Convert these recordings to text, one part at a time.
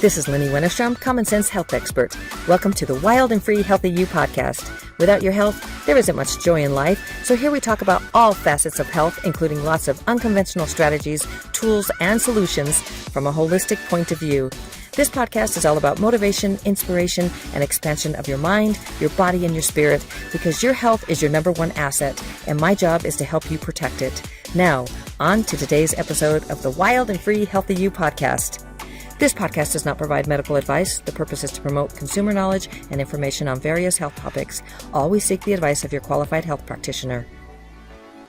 This is Wennerstrom, Common Sense Health Expert. Welcome to the Wild and Free Healthy You podcast. Without your health, there isn't much joy in life, so here we talk about all facets of health, including lots of unconventional strategies, tools, and solutions from a holistic point of view. This podcast is all about motivation, inspiration, and expansion of your mind, your body, and your spirit, because your health is your number one asset, and my job is to help you protect it. Now, on to today's episode of the Wild and Free Healthy You podcast. This podcast does not provide medical advice. The purpose is to promote consumer knowledge and information on various health topics. Always seek the advice of your qualified health practitioner.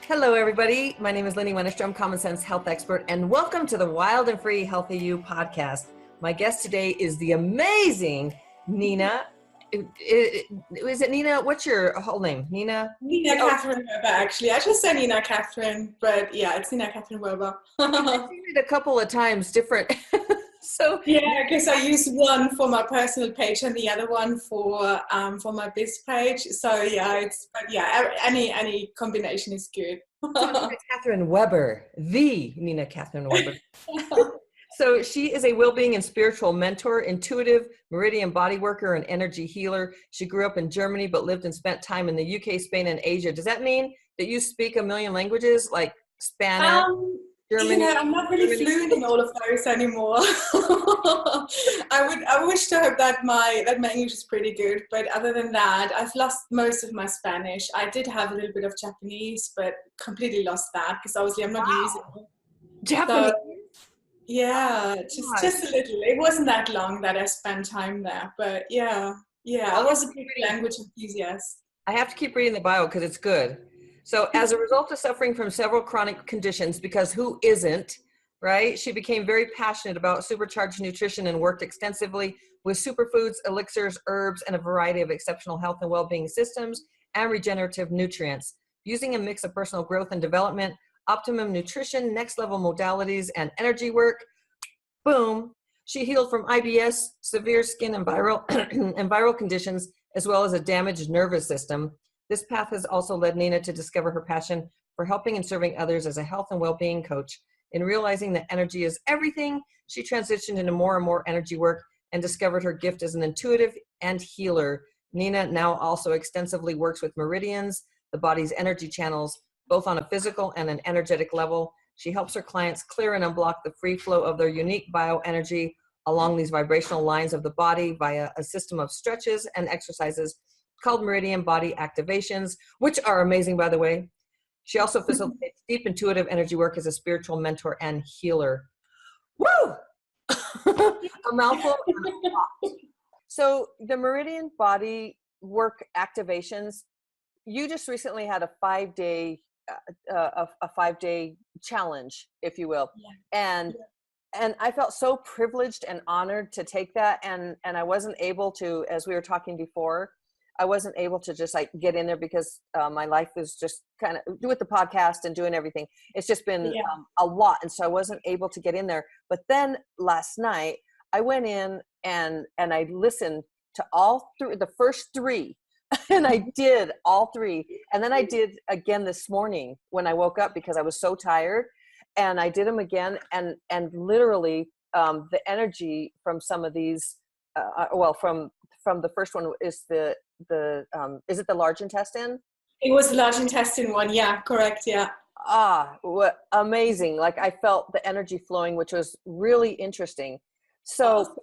Hello, everybody. My name is Wennerstrom, Common Sense Health Expert, and welcome to the Wild and Free Healthy You podcast. My guest today is the amazing Nina. Is it Nina? What's your whole name? Nina? Nina Kathrin Weber, actually. I just said Nina Kathrin, but yeah, it's Nina Kathrin Weber. I've seen it a couple of times different. So yeah, because I use one for my personal page and the other one for my biz page. So yeah, any combination is good. Kathrin Weber, the Nina Kathrin Weber. So she is a well-being and spiritual mentor, intuitive, Meridian Body Worker, and energy healer. She grew up in Germany, but lived and spent time in the UK, Spain, and Asia. Does that mean that you speak a million languages, like Spanish, German? I'm not really fluent in all of those anymore. I wish to hope that my English is pretty good, but other than that, I've lost most of my Spanish. I did have a little bit of Japanese, but completely lost that because obviously I'm not using it. Japanese? So, yeah, just a little. It wasn't that long that I spent time there, but yeah, I was a big language enthusiast. I have to keep reading the bio because it's good. So as a result of suffering from several chronic conditions, because who isn't, right? She became very passionate about supercharged nutrition and worked extensively with superfoods, elixirs, herbs, and a variety of exceptional health and well-being systems and regenerative nutrients. Using a mix of personal growth and development, optimum nutrition, next level modalities, and energy work, boom, she healed from IBS, severe skin and viral conditions, as well as a damaged nervous system. This path has also led Nina to discover her passion for helping and serving others as a health and well-being coach. In realizing that energy is everything, she transitioned into more and more energy work and discovered her gift as an intuitive and healer. Nina now also extensively works with Meridians, the body's energy channels, both on a physical and an energetic level. She helps her clients clear and unblock the free flow of their unique bioenergy along these vibrational lines of the body via a system of stretches and exercises called Meridian Body Activations, which are amazing, by the way. She also facilitates deep intuitive energy work as a spiritual mentor and healer. Woo! A mouthful. So the Meridian Body Work Activations, you just recently had a 5-day challenge, if you will. Yeah. And I felt so privileged and honored to take that. And I wasn't able to, as we were talking before, I wasn't able to just like get in there because my life is just kind of with the podcast and doing everything. It's just been a lot. And so I wasn't able to get in there. But then last night I went in and I listened to the first 3. And I did all 3. And then I did again this morning when I woke up because I was so tired, and I did them again. And literally the energy from some of these, from the first one is is it the large intestine? It was the large intestine one. Yeah, correct. Yeah. Amazing. Like I felt the energy flowing, which was really interesting. So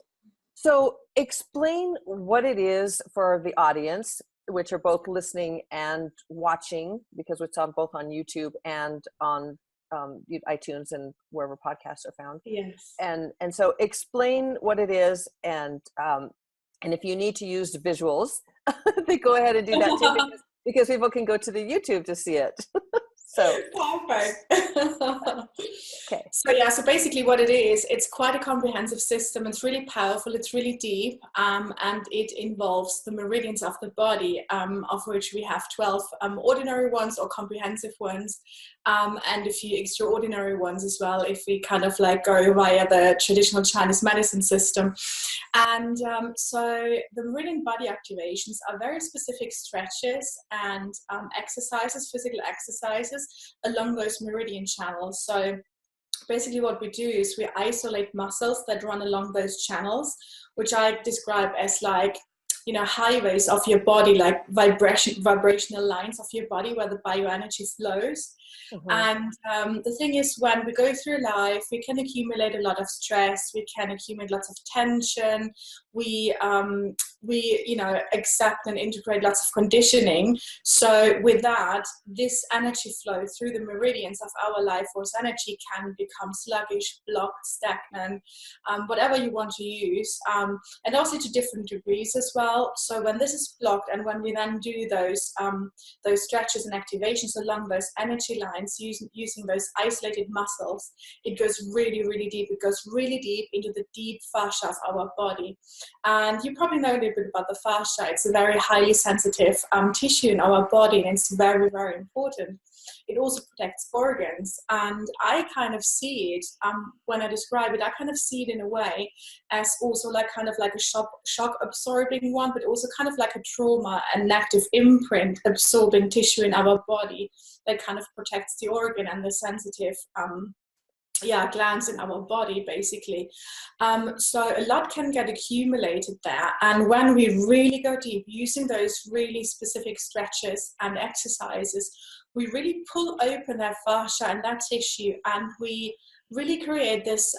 explain what it is for the audience, which are both listening and watching, because it's on both on YouTube and on iTunes and wherever podcasts are found. Yes. And so explain what it is, and if you need to use visuals, they go ahead and do that too, because people can go to the YouTube to see it. So perfect. Okay. So basically what it is, it's quite a comprehensive system. It's really powerful. It's really deep, and it involves the meridians of the body, of which we have 12 ordinary ones or comprehensive ones, and a few extraordinary ones as well, if we kind of like go via the traditional Chinese medicine system. And so the Meridian Body Activations are very specific stretches and exercises, physical exercises along those meridian channels. So basically what we do is we isolate muscles that run along those channels, which I describe as like, you know, highways of your body, like vibrational lines of your body where the bioenergy flows. And the thing is, when we go through life, we can accumulate a lot of stress, we can accumulate lots of tension, we you know, accept and integrate lots of conditioning. So with that, this energy flow through the meridians of our life force energy can become sluggish, blocked, stagnant, whatever you want to use, and also to different degrees as well. So when this is blocked, and when we then do those stretches and activations along those energy lines, using those isolated muscles, it goes really, really deep. It goes really deep into the deep fascia of our body. And you probably know a little bit about the fascia. It's a very highly sensitive tissue in our body, and it's very, very important. It also protects organs. And I kind of see it, when I describe it, I kind of see it in a way as also like kind of like a shock absorbing one, but also kind of like a trauma, a negative imprint absorbing tissue in our body that kind of protects the organ and the sensitive glands in our body, basically. So a lot can get accumulated there. And when we really go deep using those really specific stretches and exercises, we really pull open that fascia and that tissue, and we really create this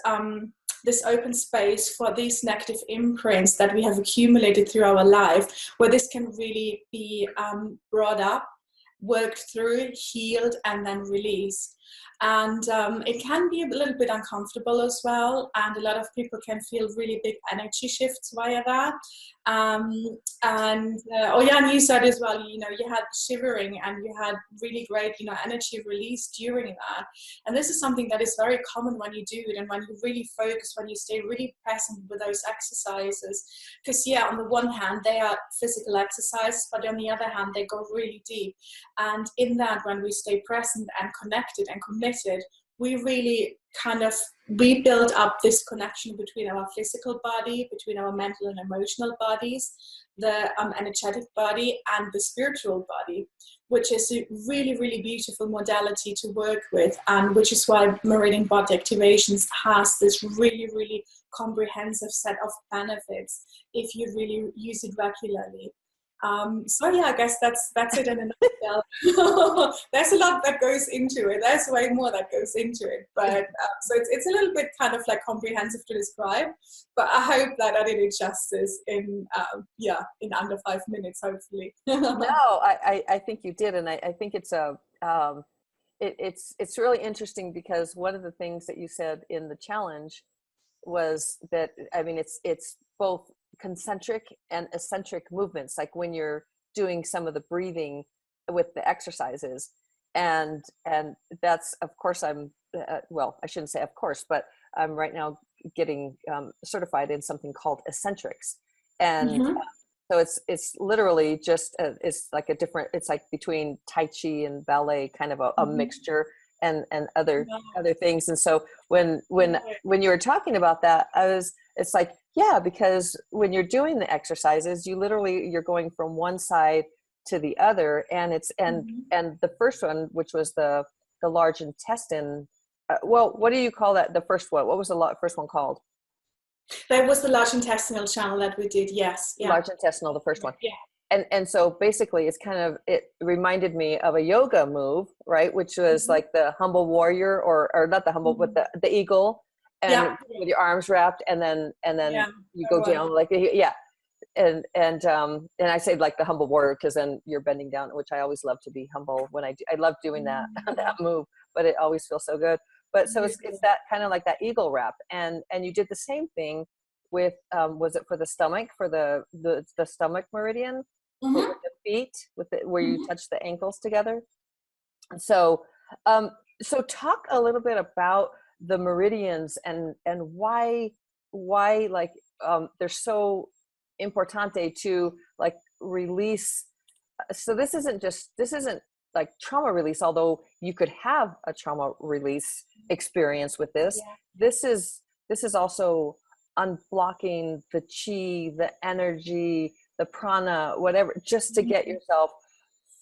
this open space for these negative imprints that we have accumulated through our life, where this can really be brought up, worked through, healed, and then released. And it can be a little bit uncomfortable as well, and a lot of people can feel really big energy shifts via that. And you said as well, you know, you had shivering and you had really great, you know, energy release during that. And this is something that is very common when you do it, and when you really focus, when you stay really present with those exercises. Because on the one hand, they are physical exercises, but on the other hand, they go really deep. And in that, when we stay present and connected and committed, we really we build up this connection between our physical body, between our mental and emotional bodies, the energetic body, and the spiritual body, which is a really, really beautiful modality to work with, and which is why Meridian Body Activations has this really, really comprehensive set of benefits if you really use it regularly. I guess that's it in a nutshell. There's a lot that goes into it. There's way more that goes into it, but so it's a little bit kind of like comprehensive to describe. But I hope that I did it justice in under 5 minutes, hopefully. No, I think you did, and I think it's it's really interesting, because one of the things that you said in the challenge was that, I mean, it's both concentric and eccentric movements, like when you're doing some of the breathing with the exercises, and that's, of course, I'm well, I shouldn't say of course, but I'm right now getting certified in something called Essentrics, and so it's literally just it's like a different, it's like between Tai Chi and ballet, kind of a mixture, and other things. And so when you were talking about that, it's like, because when you're doing the exercises, you're going from one side to the other, and it's and the first one, which was the large intestine, what do you call that, the first one? What was the first one called? That was the large intestinal channel that we did. Yes. Yeah. Large intestinal, the first one. Yeah. And so basically it reminded me of a yoga move, right? Which was like the humble warrior, or not the humble, but the eagle, and with your arms wrapped, and then you go down like, and I say like the humble warrior, because then you're bending down, which I always love to be humble when I love doing that move, but it always feels so good. But so it's that kind of like that eagle wrap, and you did the same thing with was it for the stomach, for the stomach meridian, with the feet, where you touch the ankles together? So so talk a little bit about the meridians, and why like they're so importante to like release. So this isn't like trauma release, although you could have a trauma release experience with this. This is also unblocking the chi, the energy, the prana, whatever, just to get yourself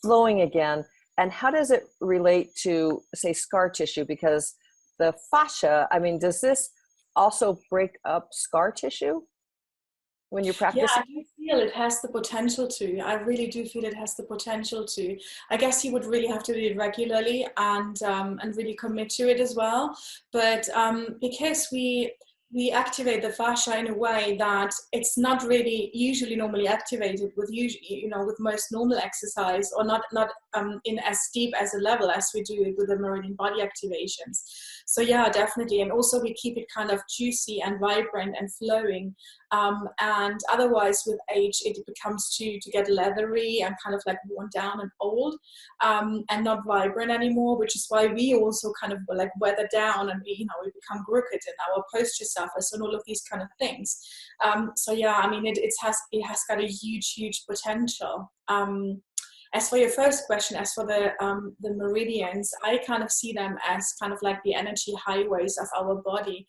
flowing again. And how does it relate to, say, scar tissue? Because the fascia, I mean, does this also break up scar tissue when you practice? Yeah, I do feel it has the potential to. I really do feel it has the potential to. I guess you would really have to do it regularly and really commit to it as well. But because we activate the fascia in a way that it's not really usually normally activated with with most normal exercise, or not in as deep as a level as we do it with the Meridian Body Activations. So yeah, definitely. And also we keep it kind of juicy and vibrant and flowing. And otherwise with age, it becomes to get leathery and kind of like worn down and old, and not vibrant anymore, which is why we also kind of like weather down, and we become crooked and our posture suffers and all of these kind of things. So yeah, I mean, it has got a huge potential. As for your first question, as for the meridians, I kind of see them as kind of like the energy highways of our body.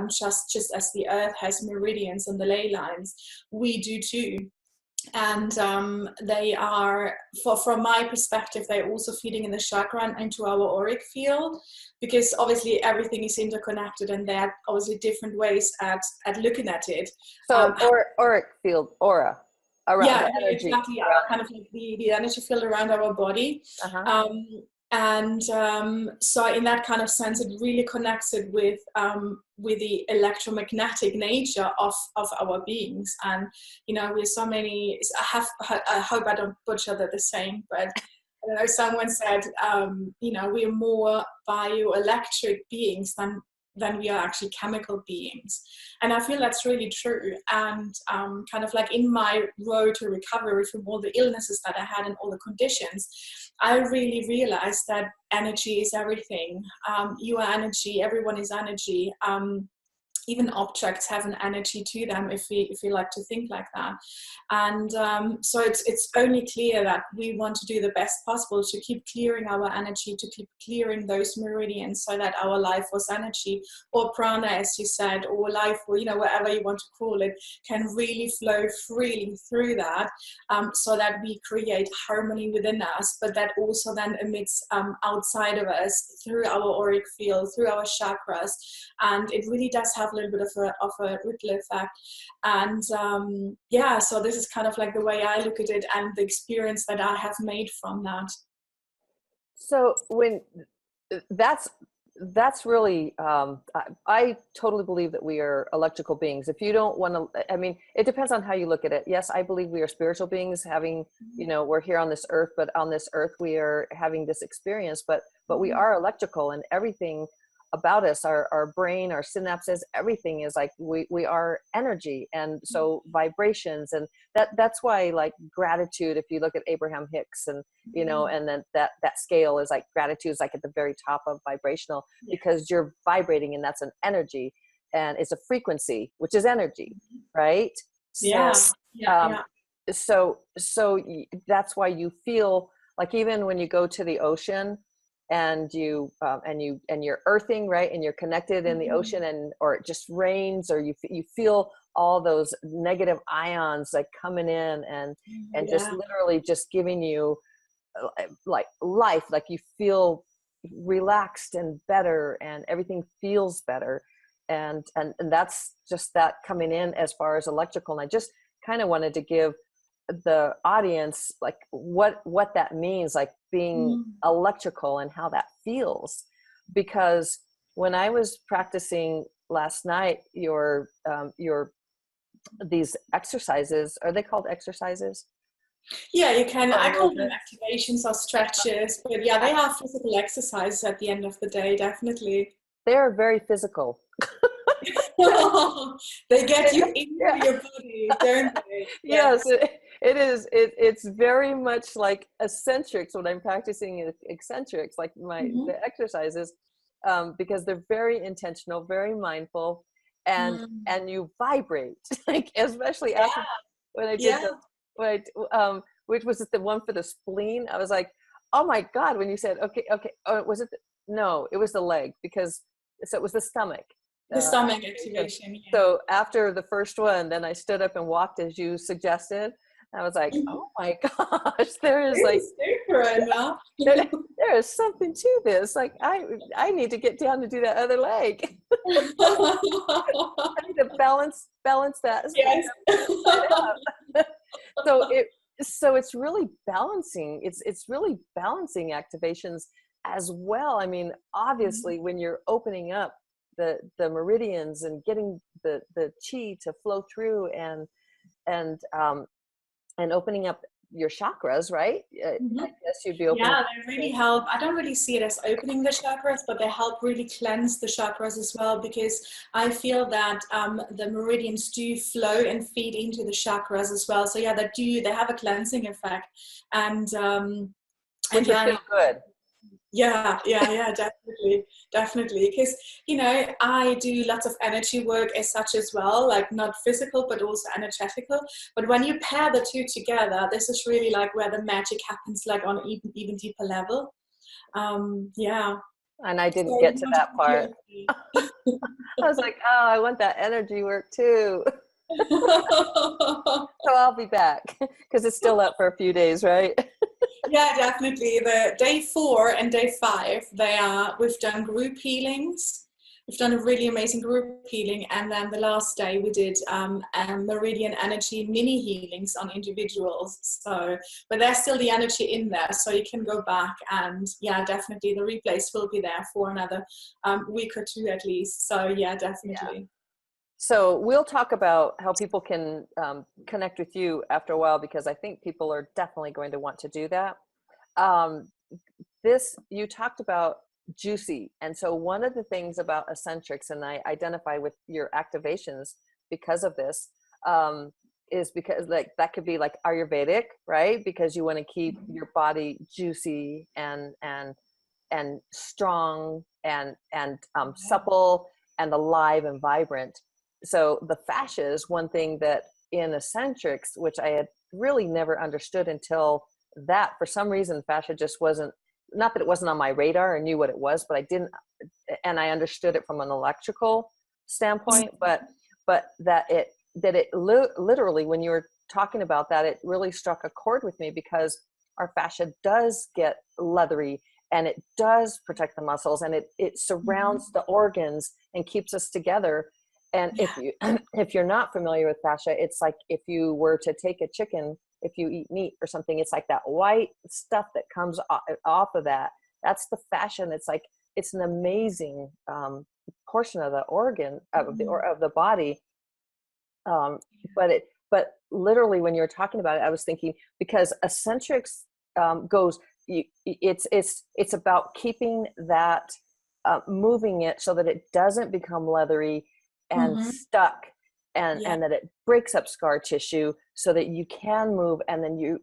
Just as the earth has meridians and the ley lines, we do too. And they are, from my perspective, they're also feeding in the chakra and into our auric field, because obviously everything is interconnected, and there are obviously different ways at looking at it. So auric field, aura. Around Yeah, the energy. exactly. Yeah, kind of like the energy field around our body. So in that kind of sense, it really connects it with the electromagnetic nature of our beings. And we're so many. I hope I don't butcher that the same, but I know someone said we're more bioelectric beings than we are actually chemical beings. And I feel that's really true. And kind of like in my road to recovery from all the illnesses that I had and all the conditions, I really realized that energy is everything. You are energy, everyone is energy. Even objects have an energy to them, if we like to think like that. And so it's only clear that we want to do the best possible to keep clearing our energy, to keep clearing those meridians, so that our life force energy, or prana, as you said, or life, or whatever you want to call it, can really flow freely through that, so that we create harmony within us, but that also then emits outside of us through our auric field, through our chakras. And it really does have a little bit of a ripple effect. And yeah, so this is kind of like the way I look at it, and the experience that I have made from that. So when that's really, I totally believe that we are electrical beings. If you don't want to, I mean, it depends on how you look at it. Yes, I believe we are spiritual beings having, we're here on this earth, but on this earth we are having this experience, but we are electrical, and everything about us, our brain, our synapses, everything is like, we are energy. And so vibrations, and that's why, like, gratitude, if you look at Abraham Hicks, and and then that scale is like, gratitude is like at the very top of vibrational, because you're vibrating, and that's an energy, and it's a frequency, which is energy, right? So that's why you feel like, even when you go to the ocean, and you're earthing, right, and you're connected in the ocean, or it just rains, or you feel all those negative ions like coming in, and just literally just giving you like life, like you feel relaxed and better, and everything feels better, and that's just that coming in as far as electrical. And I just kind of wanted to give the audience like what that means, like being electrical, and how that feels. Because when I was practicing last night, your these exercises, are they called exercises? Yeah, you can. I call them activations or stretches, but yeah, they are physical exercises at the end of the day, definitely. They're very physical. They get you into your body, don't they? Yes, it is. It's very much like Essentrics when I'm practicing Essentrics, like the exercises, because they're very intentional, very mindful, and you vibrate, like, especially after when I did which was the one for the spleen. I was like, oh my God, when you said, okay, was it? No, it was the leg, because so it was the stomach. The stomach activation. So after the first one, then I stood up and walked as you suggested. I was like, oh my gosh, there is like, there is something to this. Like, I need to get down to do that other leg. I need to balance that. Yes. So it's really balancing. It's really balancing activations as well. I mean, obviously, when you're opening up the meridians and getting the chi to flow through and opening up your chakras, right? I guess you'd be opening. Yeah, they really help. I don't really see it as opening the chakras, but they help really cleanse the chakras as well, because I feel that the meridians do flow and feed into the chakras as well. So yeah, they have a cleansing effect, and which will feel good. Yeah, definitely. Because, you know, I do lots of energy work as such as well, like not physical, but also energetical. But when you pair the two together, this is really like where the magic happens, like on an even deeper level. Yeah. And I didn't get to that part. I was like, oh, I want that energy work too. So I'll be back because it's still up for a few days, right? Yeah, definitely. The day 4 and day 5, we've done group healings. We've done a really amazing group healing, and then the last day we did meridian energy mini healings on individuals. So, but there's still the energy in there, so you can go back, and yeah, definitely the replays will be there for another week or 2 at least. So yeah, definitely. Yeah. So we'll talk about how people can connect with you after a while, because I think people are definitely going to want to do that. You talked about juicy. And so one of the things about Essentrics, and I identify with your activations because of this, is because like that could be like Ayurvedic, right? Because you want to keep your body juicy and strong and supple and alive and vibrant. So the fascia is one thing that in Essentrics, which I had really never understood until that, for some reason, fascia just wasn't, not that it wasn't on my radar, I knew what it was, but I didn't, and I understood it from an electrical standpoint, but that it literally, when you were talking about that, it really struck a chord with me, because our fascia does get leathery, and it does protect the muscles, and it surrounds the organs and keeps us together. And if you're not familiar with fascia, it's like if you were to take a chicken, if you eat meat or something, it's like that white stuff that comes off of that. That's the fascia, and it's like it's an amazing portion of the organ of the body. But literally, when you were talking about it, I was thinking, because Essentrics goes, it's about keeping that, moving it so that it doesn't become leathery and stuck, and that it breaks up scar tissue so that you can move, and then you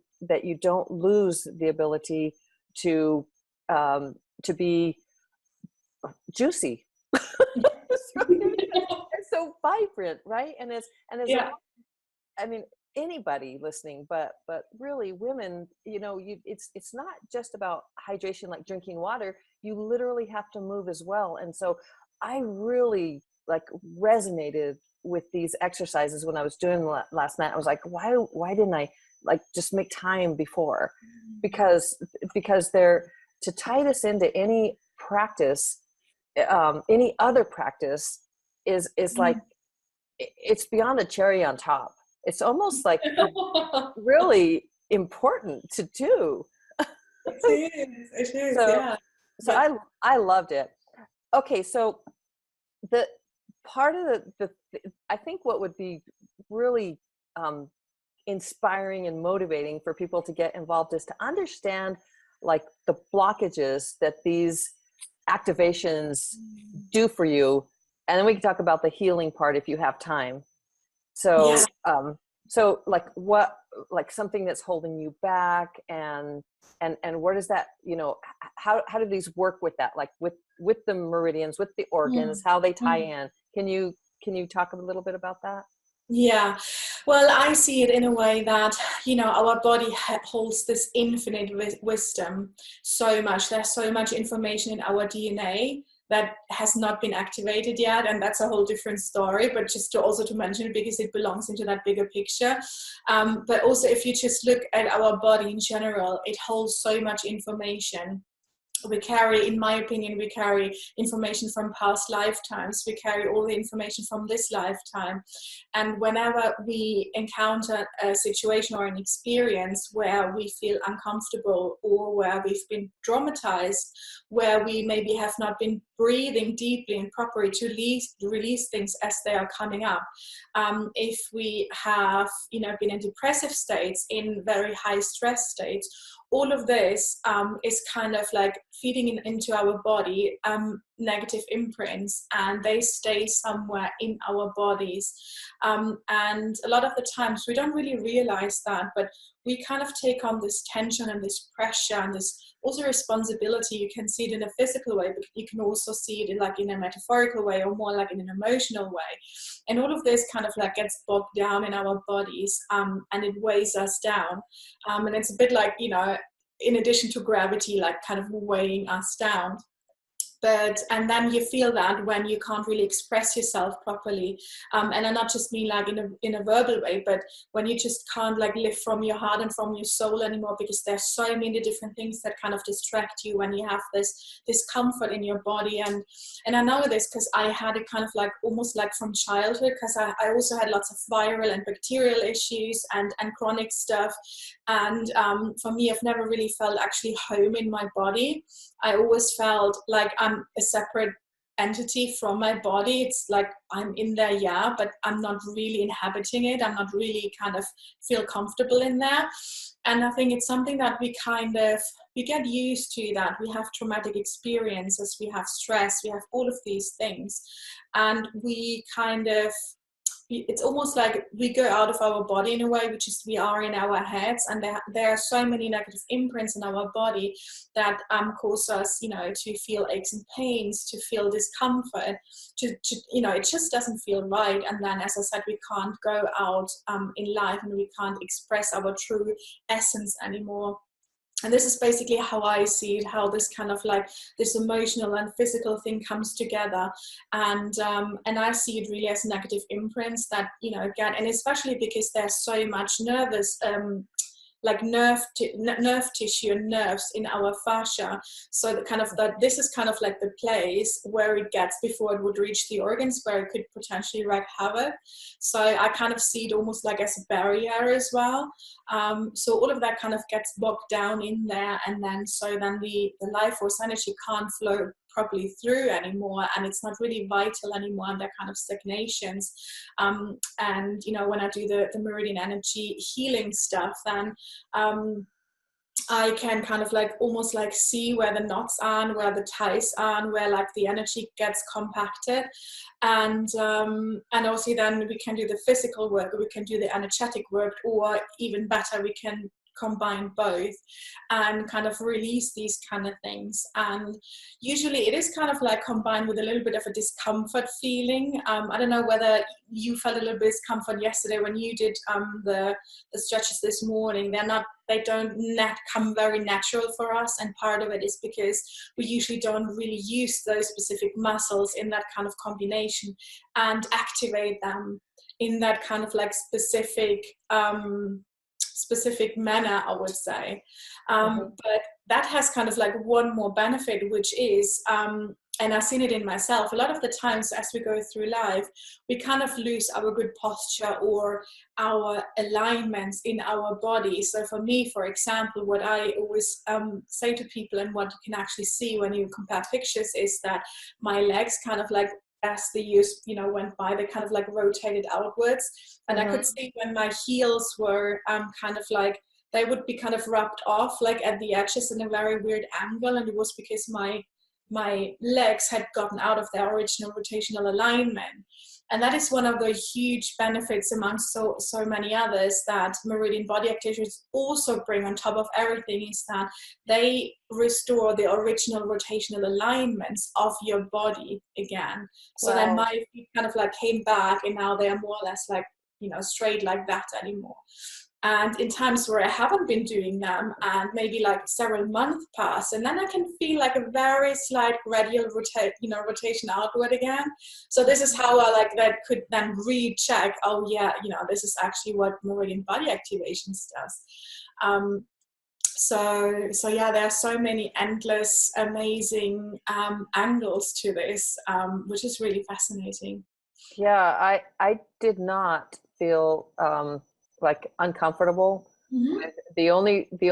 don't lose the ability to be juicy. It's so vibrant, right? And it's I mean, anybody listening, but really women, you know, it's not just about hydration, like drinking water. You literally have to move as well. And so I really like resonated with these exercises when I was doing last night. I was like, why didn't I like just make time before? Because they're, to tie this into any practice, any other practice is like, it's beyond a cherry on top. It's almost like really important to do. It is, So I loved it. Okay, so the part of the I think what would be really inspiring and motivating for people to get involved is to understand like the blockages that these activations do for you, and then we can talk about the healing part if you have time. So so like what, like something that's holding you back, and where does that, you know, how do these work with that, like with the meridians, with the organs, how they tie in? Can you talk a little bit about that? Yeah, well, I see it in a way that, you know, our body holds this infinite wisdom so much. There's so much information in our DNA that has not been activated yet, and that's a whole different story, but just to also to mention it because it belongs into that bigger picture. But also if you just look at our body in general, it holds so much information. We carry, in my opinion, we carry information from past lifetimes. We carry all the information from this lifetime. And whenever we encounter a situation or an experience where we feel uncomfortable, or where we've been traumatized, where we maybe have not been breathing deeply and properly to release things as they are coming up, if we have, you know, been in depressive states, in very high stress states, all of this is kind of like feeding into our body negative imprints, and they stay somewhere in our bodies. And a lot of the times we don't really realize that, but we kind of take on this tension and this pressure and this also responsibility. You can see it in a physical way, but you can also see it in, like, in a metaphorical way, or more like in an emotional way. And all of this kind of like gets bogged down in our bodies, and it weighs us down. And it's a bit like, you know, in addition to gravity, like kind of weighing us down. But, and then you feel that when you can't really express yourself properly, and I not just mean like in a verbal way, but when you just can't like live from your heart and from your soul anymore, because there's so many different things that kind of distract you when you have this discomfort in your body. And I know this because I had it kind of like almost like from childhood, because I also had lots of viral and bacterial issues and chronic stuff. And for me, I've never really felt actually home in my body. I always felt like I'm a separate entity from my body. It's like I'm in there, yeah, but I'm not really inhabiting it. I'm not really kind of feel comfortable in there. And I think it's something that we get used to, that we have traumatic experiences, we have stress, we have all of these things. And we kind of, it's almost like we go out of our body in a way, which is we are in our heads, and there are so many negative imprints in our body that cause us, you know, to feel aches and pains, to feel discomfort, to you know, it just doesn't feel right. And then, as I said, we can't go out in life, and we can't express our true essence anymore. And this is basically how I see it, how this kind of like this emotional and physical thing comes together. And I see it really as negative imprints that, you know, again, and especially because there's so much nervous, like nerve tissue and nerves in our fascia. So the kind of that, this is kind of like the place where it gets before it would reach the organs, where it could potentially wreak havoc. So I kind of see it almost like as a barrier as well. So all of that kind of gets bogged down in there, and then the life force energy can't flow properly through anymore, and it's not really vital anymore, and they're kind of stagnations. And you know, when I do the meridian energy healing stuff, then I can kind of like almost like see where the knots are and where the ties are and where like the energy gets compacted. And also then we can do the physical work, or we can do the energetic work, or even better, we can combine both and kind of release these kind of things. And usually it is kind of like combined with a little bit of a discomfort feeling. I don't know whether you felt a little bit of discomfort yesterday when you did the stretches this morning. They don't come very natural for us, and part of it is because we usually don't really use those specific muscles in that kind of combination and activate them in that kind of like specific manner, I would say. But that has kind of like one more benefit, which is, and I've seen it in myself, a lot of the times as we go through life, we kind of lose our good posture or our alignments in our body. So for me, for example, what I always say to people, and what you can actually see when you compare pictures, is that my legs kind of like, as the years, you know, went by, they kind of like rotated outwards. And I could see when my heels were kind of like, they would be kind of rubbed off like at the edges in a very weird angle. And it was because my legs had gotten out of their original rotational alignment. And that is one of the huge benefits amongst so many others that Meridian Body Activations also bring on top of everything, is that they restore the original rotational alignments of your body again. So then my feet kind of like came back, and now they are more or less like, you know, straight like that anymore. And in times where I haven't been doing them, and maybe like several months pass, and then I can feel like a very slight gradual rotation outward again. So this is how I like that could then recheck, oh yeah, this is actually what Meridian Body Activations does. So yeah, there are so many endless, amazing angles to this, which is really fascinating. Yeah, I did not feel like uncomfortable. Mm-hmm. The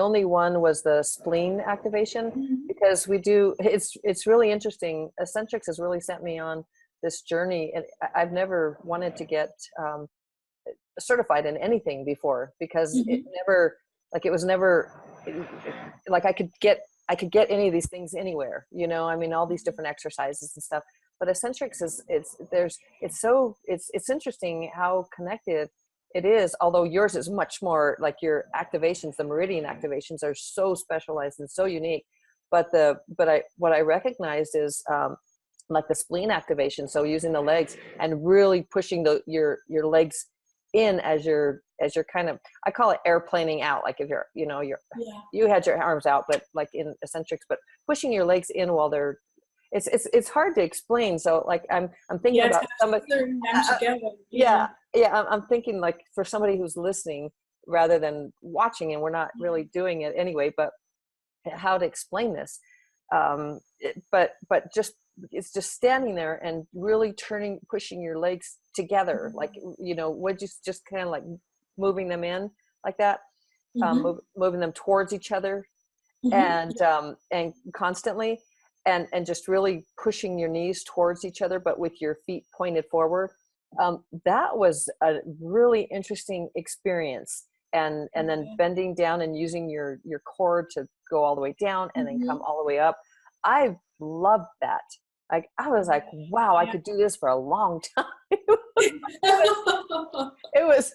only one was the spleen activation, Mm-hmm. because it's really interesting. Essentrics has really sent me on this journey, and I've never wanted to get certified in anything before, because Mm-hmm. it was never like I could get any of these things anywhere, I mean, all these different exercises and stuff. But Essentrics it's interesting how connected it is, although yours is much more like your activations, the Meridian activations are so specialized and so unique. But what I recognized is like the spleen activation. So using the legs and really pushing your legs in as you're kind of, I call it airplaning out. Like if you had your arms out, but like in Essentrics, but pushing your legs in while they're, it's hard to explain. So like I'm thinking about somebody. I'm thinking like for somebody who's listening rather than watching, and we're not really doing it anyway, but how to explain this. But it's just standing there and really pushing your legs together, like would you just kind of like moving them in like that, moving them towards each other, and constantly, and just really pushing your knees towards each other, but with your feet pointed forward. That was a really interesting experience. And then bending down and using your core to go all the way down and then come all the way up. I loved that. Like I was like, wow, I could do this for a long time. It was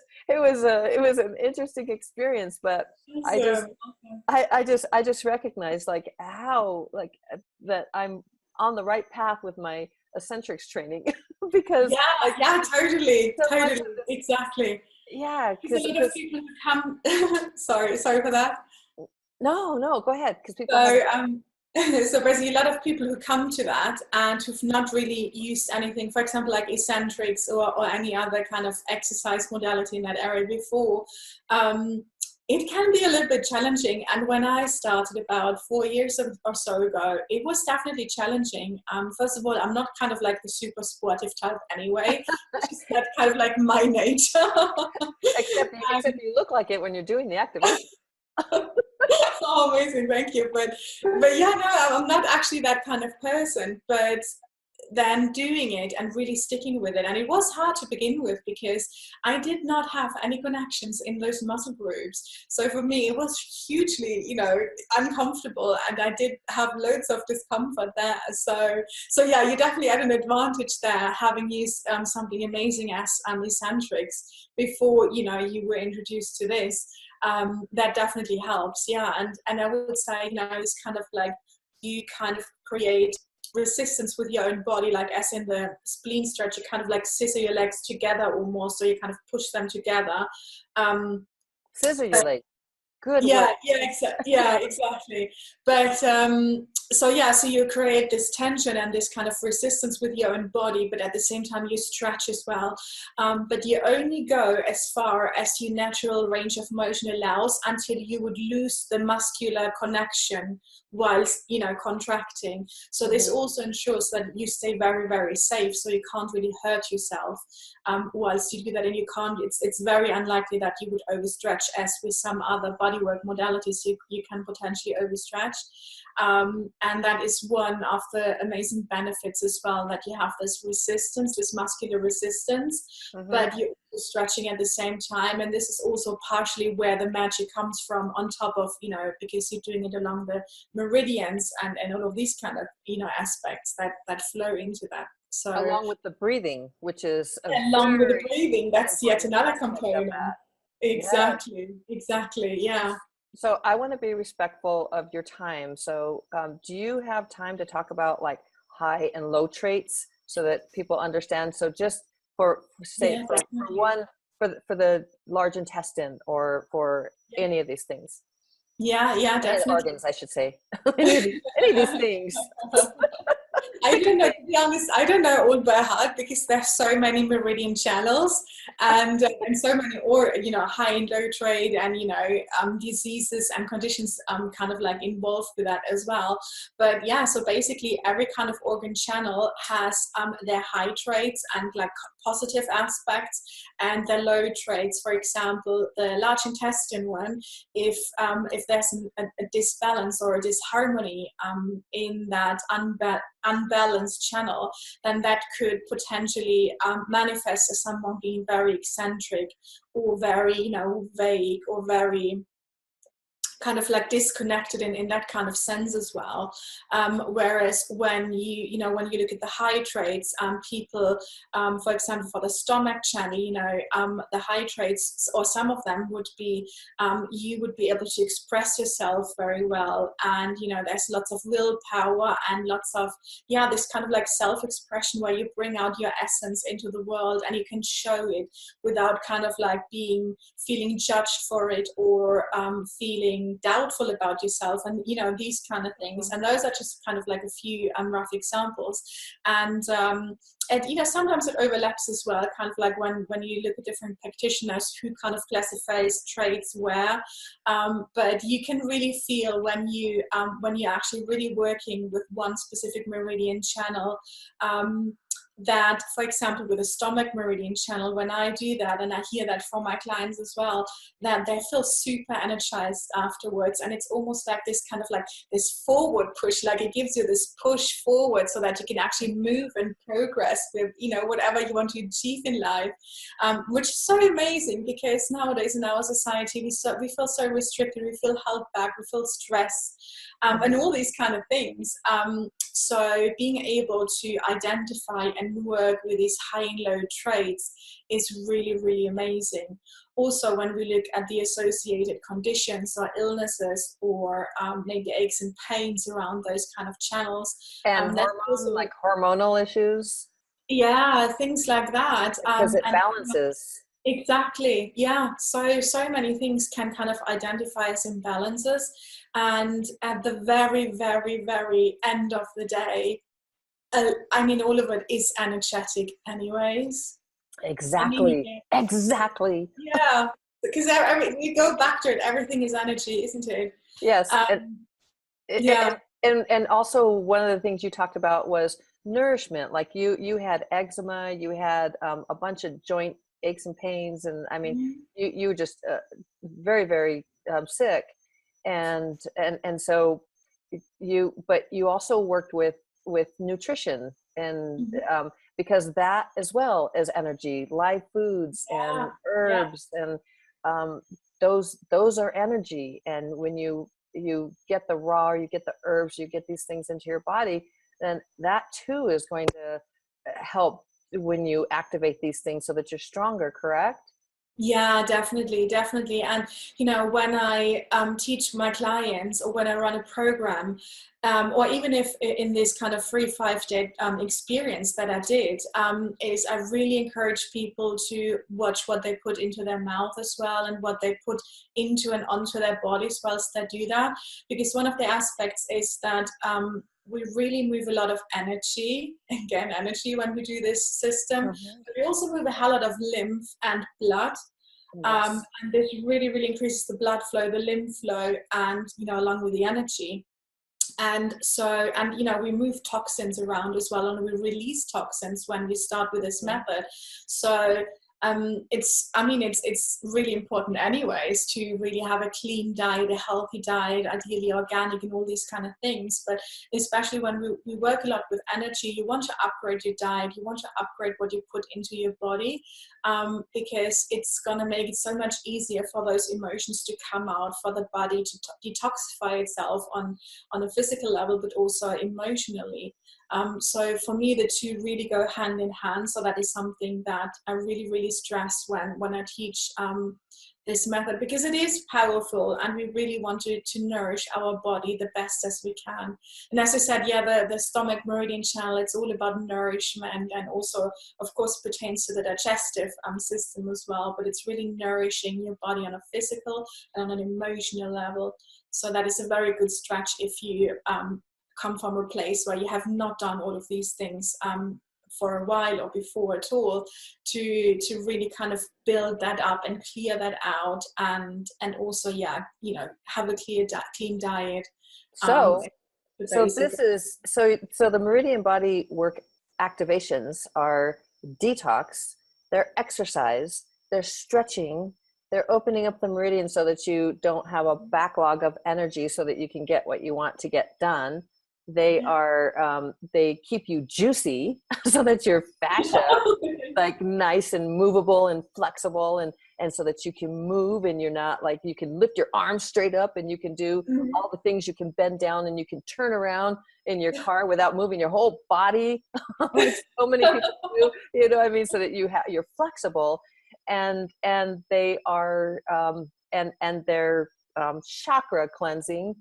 an interesting experience, but I just recognized like how like that I'm on the right path with my Essentrics training because totally, exactly. Yeah, because a lot of people come. sorry for that. No, go ahead. Because people. So basically, a lot of people who come to that and who've not really used anything, for example, like Essentrics or any other kind of exercise modality in that area before, it can be a little bit challenging. And when I started about 4 years or so ago, it was definitely challenging. First of all, I'm not kind of like the super sportive type anyway. It's not kind of like my nature. except you look like it when you're doing the activation. Oh, amazing, thank you. But yeah, no, I'm not actually that kind of person. But then doing it and really sticking with it, and it was hard to begin with because I did not have any connections in those muscle groups. So for me, it was hugely, uncomfortable, and I did have loads of discomfort there. So yeah, you definitely had an advantage there, having used something amazing as Essentrics before you were introduced to this. That definitely helps, yeah. And I would say, it's kind of like you kind of create resistance with your own body, like as in the spleen stretch, you kind of like scissor your legs together almost, so you kind of push them together. Scissor your legs. Good. Exactly. But so you create this tension and this kind of resistance with your own body, but at the same time you stretch as well. But you only go as far as your natural range of motion allows until you would lose the muscular connection whilst contracting. So this also ensures that you stay very, very safe, so you can't really hurt yourself whilst you do that. And you can't, it's very unlikely that you would overstretch, as with some other bodywork modalities you can potentially overstretch. And that is one of the amazing benefits as well, that you have this resistance, this muscular resistance, but you're stretching at the same time. And this is also partially where the magic comes from, on top of, because you're doing it along the meridians and all of these kind of, aspects that flow into that. So along with the breathing, which is along with the breathing, that's yet another component. Exactly, yeah. So I want to be respectful of your time. So do you have time to talk about like high and low traits so that people understand? So just for for the large intestine or for any of these things? Yeah, definitely. Organs, I should say. any of these things. I don't know, to be honest, I don't know all by heart because there's so many meridian channels and so many, or, you know, high and low trade and, you know, diseases and conditions kind of like involved with that as well. But yeah, so basically every kind of organ channel has their high traits and like positive aspects and their low traits. For example, the large intestine one, if there's a disbalance or a disharmony in that unbalanced channel, then that could potentially manifest as someone being very eccentric or very, you know, vague or very kind of like disconnected in that kind of sense as well. Whereas when you look at the high traits, people, for example, for the stomach channel, you know, the high traits, or some of them would be, you would be able to express yourself very well. And, you know, there's lots of willpower and lots of, yeah, this kind of like self-expression where you bring out your essence into the world and you can show it without kind of like feeling judged for it or feeling doubtful about yourself, and you know, these kind of things. And those are just kind of like a few rough examples. And you know, sometimes it overlaps as well, kind of like when you look at different practitioners who kind of classifies traits where, but you can really feel when you're actually really working with one specific meridian channel, that, for example, with a stomach meridian channel, when I do that, and I hear that from my clients as well, that they feel super energized afterwards. And it's almost like this kind of like this forward push, like it gives you this push forward so that you can actually move and progress with, you know, whatever you want to achieve in life, which is so amazing because nowadays in our society, we feel so restricted, we feel held back, we feel stressed, and all these kind of things. So being able to identify and work with these high and low traits is really, really amazing. Also, when we look at the associated conditions or illnesses or maybe aches and pains around those kind of channels. And like hormonal issues. Yeah, things like that. Because it balances. Exactly. Yeah. So many things can kind of identify as imbalances. And at the very, very, very end of the day, I mean, all of it is energetic anyways. Exactly. I mean, exactly. Yeah. Because you go back to it, everything is energy, isn't it? Yes. Yeah. And also one of the things you talked about was nourishment. Like you had eczema, you had a bunch of joint aches and pains, and I mean, you were just very, very sick, and so but you also worked with nutrition and because that as well as energy, live foods and herbs and those are energy. And when you get the raw, or you get the herbs, you get these things into your body, then that too is going to help when you activate these things so that you're stronger, correct? Yeah, definitely. And, you know, when I teach my clients or when I run a program, or even if in this kind of free 5-day experience that I did, is I really encourage people to watch what they put into their mouth as well, and what they put into and onto their bodies whilst they do that. Because one of the aspects is that we really move a lot of energy when we do this system. But we also move a hell lot of lymph and blood. And this really, really increases the blood flow, the lymph flow, and, you know, along with the energy. And so, and, you know, we move toxins around as well, and we release toxins when we start with this method. So it's really important anyways to really have a clean diet, a healthy diet, ideally organic and all these kind of things. But especially when we work a lot with energy, you want to upgrade your diet, you want to upgrade what you put into your body, because it's going to make it so much easier for those emotions to come out, for the body to detoxify itself on a physical level, but also emotionally. So for me, the two really go hand in hand. So that is something that I really, really stress when I teach this method, because it is powerful and we really want to nourish our body the best as we can. And as I said, yeah, the stomach meridian channel, it's all about nourishment, and also of course pertains to the digestive system as well, but it's really nourishing your body on a physical and on an emotional level. So that is a very good stretch if you come from a place where you have not done all of these things for a while or before at all, to really kind of build that up and clear that out, and also, yeah, you know, have a clean diet. So the Meridian Body Work activations are detox, they're exercise, they're stretching, they're opening up the meridian so that you don't have a backlog of energy, so that you can get what you want to get done. They are, they keep you juicy so that your fascia like nice and movable and flexible, and so that you can move, and you're not like, you can lift your arms straight up, and you can do all the things. You can bend down, and you can turn around in your car without moving your whole body. Like so many people do, you know what I mean? So that you're flexible, and they are, and they're chakra cleansing.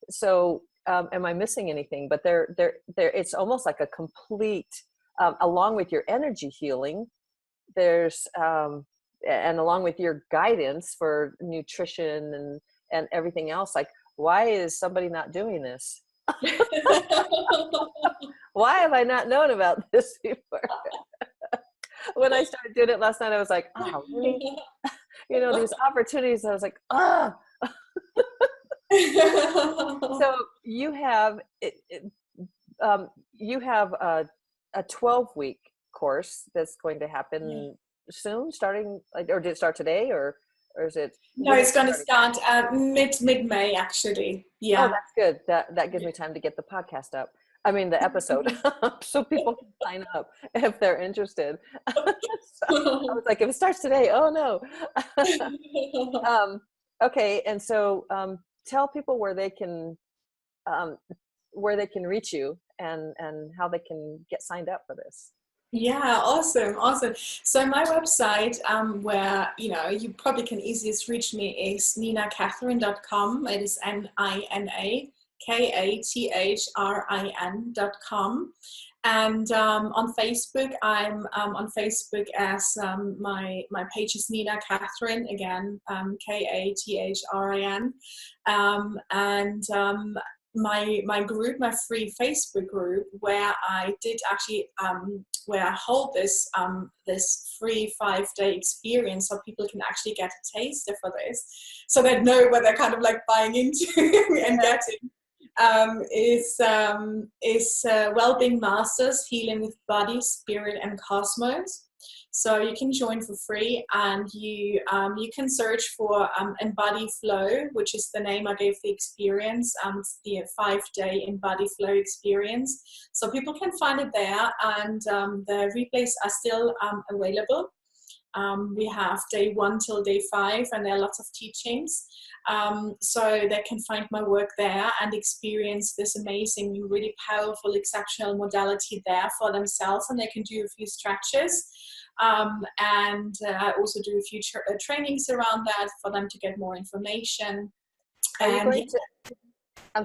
So, am I missing anything? But they're it's almost like a complete, along with your energy healing, there's, and along with your guidance for nutrition and everything else. Like, why is somebody not doing this? Why have I not known about this before? When I started doing it last night, I was like, oh, really? You know, these opportunities, I was like, ah. So you have a 12-week course that's going to happen soon, starting, like, or did it start today, or is it? No, it's going to start mid-May actually. Yeah. Oh, that's good. That gives me time to get the podcast up. I mean, the episode, so people can sign up if they're interested. So I was like, if it starts today, oh no. Okay, and so tell people where they can reach you, and how they can get signed up for this. Yeah, awesome. So my website, where, you know, you probably can easiest reach me, is ninakathrin.com. It is NINAKATHRIN.com. And on Facebook, I'm on Facebook as my page is Nina Kathrin, again, KATHRIN. My group, my free Facebook group, where I did actually, where I hold this free 5-day experience, so people can actually get a taster for this, so they know what they're kind of like buying into and getting. Is Wellbeing Masters, Healing with Body, Spirit, and Cosmos. So you can join for free, and you can search for Embody Flow, which is the name I gave the experience, the 5-day Embody Flow experience. So people can find it there, and the replays are still available. We have day 1 till day 5, and there are lots of teachings. So they can find my work there and experience this amazing, really powerful, exceptional modality there for themselves, and they can do a few stretches. And I also do a few trainings around that for them to get more information. I'm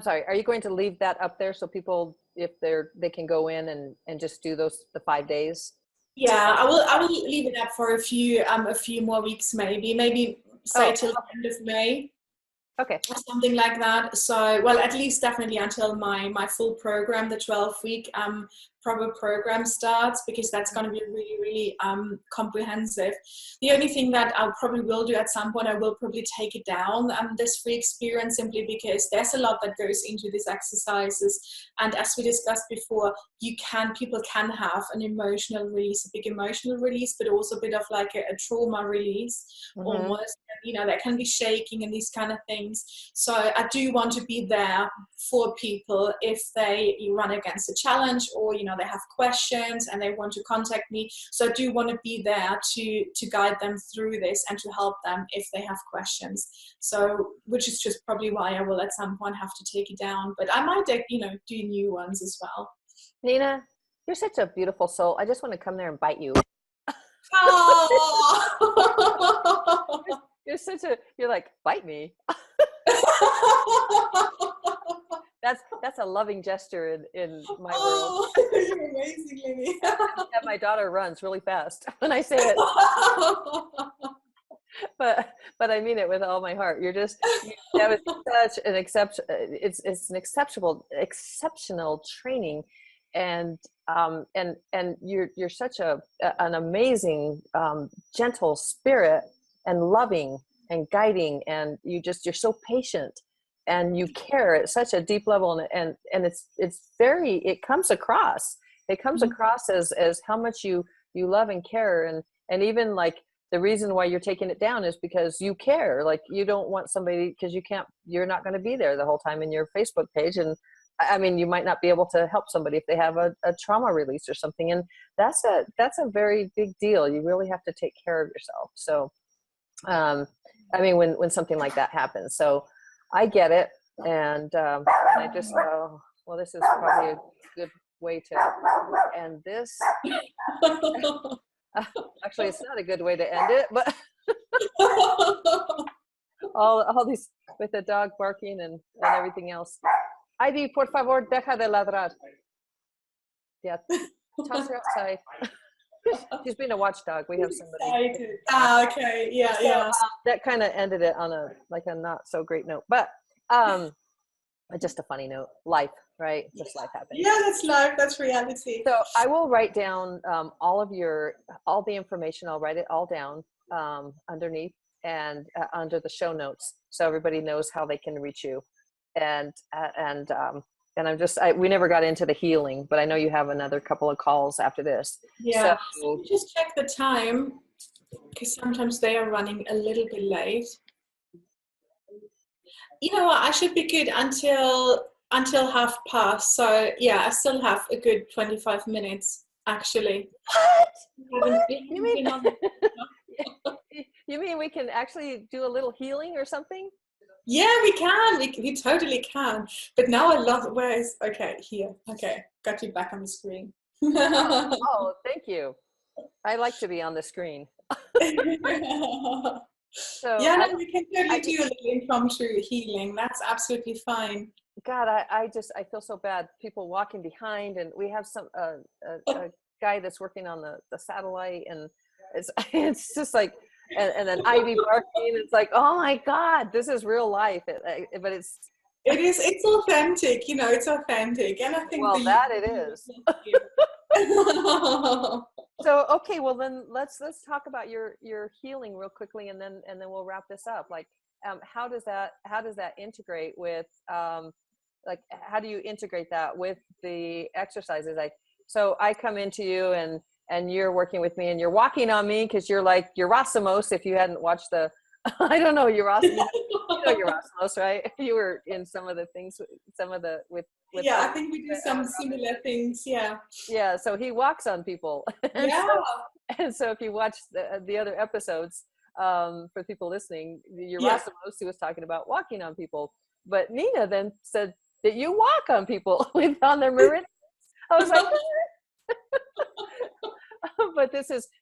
sorry, are you going to leave that up there so people, if they can go in and just do the 5 days? Yeah, I will leave it up for a few more weeks, maybe say till the end of May. Okay. Or something like that. So, well, at least definitely until my full program, the 12-week proper program starts, because that's going to be really, really comprehensive. The only thing that I probably will do at some point, I will probably take it down, this free experience, simply because there's a lot that goes into these exercises. And as we discussed before, people can have an emotional release, a big emotional release, but also a bit of like a trauma release, almost. You know, that can be shaking and these kind of things. So I do want to be there for people if they run against a challenge, or, you know, they have questions and they want to contact me. So I do want to be there to guide them through this and to help them if they have questions. So, which is just probably why I will at some point have to take it down. But I might, you know, do new ones as well. Nina, you're such a beautiful soul. I just want to come there and bite you. Oh. you're like, bite me. That's a loving gesture in my world. You're amazing, Lily. And my daughter runs really fast when I say it. But I mean it with all my heart. That was such an exception. It's an exceptional training, and you're such an amazing, gentle spirit, and loving and guiding, and you're so patient, and you care at such a deep level, and it comes across. It comes across as how much you love and care, and even like the reason why you're taking it down is because you care. Like, you don't want somebody, because you're not going to be there the whole time in your Facebook page. And I mean, you might not be able to help somebody if they have a trauma release or something. And that's a very big deal. You really have to take care of yourself. So, I mean, when something like that happens, so I get it. And I just go, well, this is probably a good way to end this. Actually, it's not a good way to end it, but all these with the dog barking and everything else. Ivy, por favor, deja de ladrar. Yeah, toss her outside. She's been a watchdog. We have somebody. Okay, yeah. That kind of ended it on a not so great note, but just a funny note. Life, right? Just life happens. Yeah, that's life. That's reality. So I will write down all the information. I'll write it all down underneath and under the show notes, so everybody knows how they can reach you. And we never got into the healing, but I know you have another couple of calls after this. Yeah. So just check the time, because sometimes they are running a little bit late. You know what? I should be good until past. So yeah, I still have a good 25 minutes actually. What? You mean we can actually do a little healing or something? Yeah, we can. We totally can. But now I love here. Okay, got you back on the screen. Oh, thank you. I like to be on the screen. So yeah, no, we can totally do a little impromptu healing. That's absolutely fine. God, I feel so bad. People walking behind, and we have a guy that's working on the satellite, and it's just like, and then Ivy barking. It's like, oh my God, this is real life. But it's authentic. You know, it's authentic, and I think it is. So okay, well then let's talk about your healing real quickly, and then we'll wrap this up. Like, how does that integrate with like, how do you integrate that with the exercises? Like, so I come into you and you're working with me, and you're walking on me because you're like Gerasimos. If you hadn't watched the I don't know, Gerasimos. You know Gerasimos, right? You were in some of the things, with yeah, I think we do some similar things. Yeah, so he walks on people. And so if you watch the other episodes, for people listening, Gerasimos, who was talking about walking on people, but Nina then said that you walk on people on their meridians. I was like